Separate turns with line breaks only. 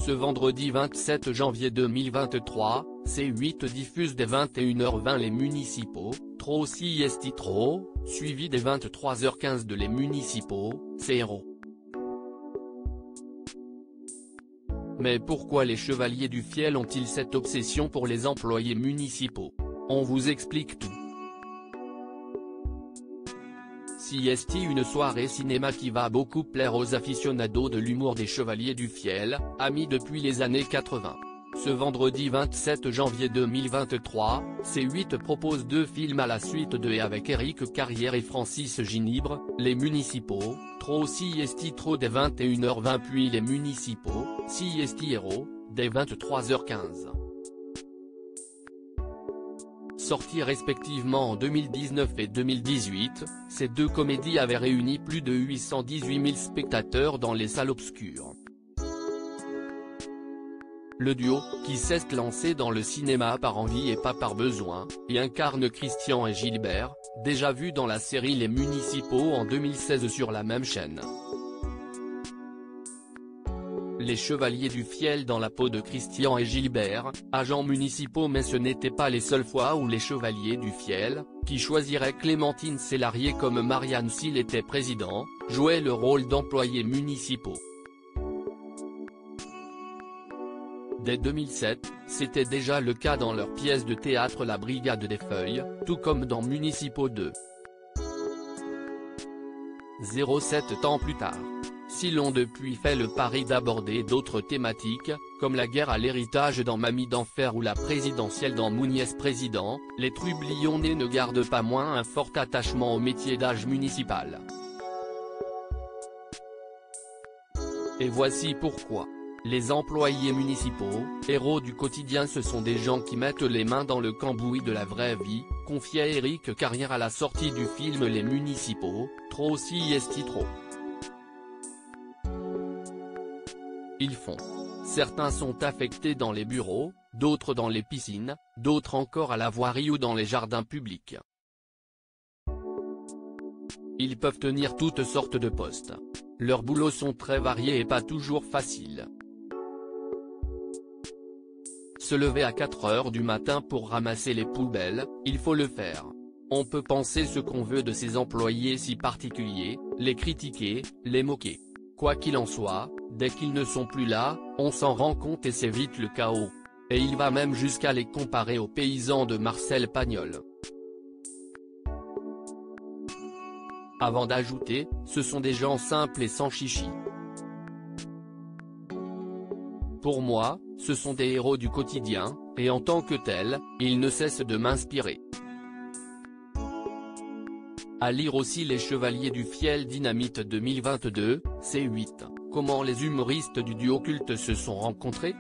Ce vendredi 27 janvier 2023, C8 diffuse dès 21h20 les municipaux, Tro si esti tro, suivi dès 23h15 de les municipaux, C0. Mais pourquoi les Chevaliers du Fiel ont-ils cette obsession pour les employés municipaux? On vous explique tout. Siesti, une soirée cinéma qui va beaucoup plaire aux aficionados de l'humour des Chevaliers du Fiel, amis depuis les années 80. Ce vendredi 27 janvier 2023, C8 propose 2 films à la suite de et avec Éric Carrière et Francis Ginibre, Les Municipaux, Tro si esti tro dès 21h20 puis Les Municipaux, si esti héros, dès 23h15. Sortis respectivement en 2019 et 2018, ces 2 comédies avaient réuni plus de 818 000 spectateurs dans les salles obscures. Le duo, qui s'est lancé dans le cinéma par envie et pas par besoin, y incarne Christian et Gilbert, déjà vus dans la série Les Municipaux en 2016 sur la même chaîne. Les Chevaliers du Fiel dans la peau de Christian et Gilbert, agents municipaux. Mais ce n'était pas les seules fois où les Chevaliers du Fiel, qui choisiraient Clémentine Célarié comme Marianne s'il était président, jouaient le rôle d'employés municipaux. Dès 2007, c'était déjà le cas dans leur pièce de théâtre La Brigade des Feuilles, tout comme dans Municipaux 2. 07 ans plus tard, si l'on depuis fait le pari d'aborder d'autres thématiques, comme la guerre à l'héritage dans Mamie d'Enfer ou la présidentielle dans Mouniès Président, les Trublionnais ne gardent pas moins un fort attachement au métier d'âge municipal. Et voici pourquoi. Les employés municipaux, héros du quotidien, ce sont des gens qui mettent les mains dans le cambouis de la vraie vie, confiait Éric Carrière à la sortie du film Les Municipaux, Tro si esti tro. Ils font. Certains sont affectés dans les bureaux, d'autres dans les piscines, d'autres encore à la voirie ou dans les jardins publics. Ils peuvent tenir toutes sortes de postes. Leurs boulots sont très variés et pas toujours faciles. Se lever à 4 heures du matin pour ramasser les poubelles, il faut le faire. On peut penser ce qu'on veut de ces employés si particuliers, les critiquer, les moquer. Quoi qu'il en soit, dès qu'ils ne sont plus là, on s'en rend compte et c'est vite le chaos. Et il va même jusqu'à les comparer aux paysans de Marcel Pagnol. Avant d'ajouter, ce sont des gens simples et sans chichi. Pour moi, ce sont des héros du quotidien, et en tant que tels, ils ne cessent de m'inspirer. À lire aussi Les Chevaliers du Fiel Dynamite 2022, C8, comment les humoristes du duo culte se sont rencontrés.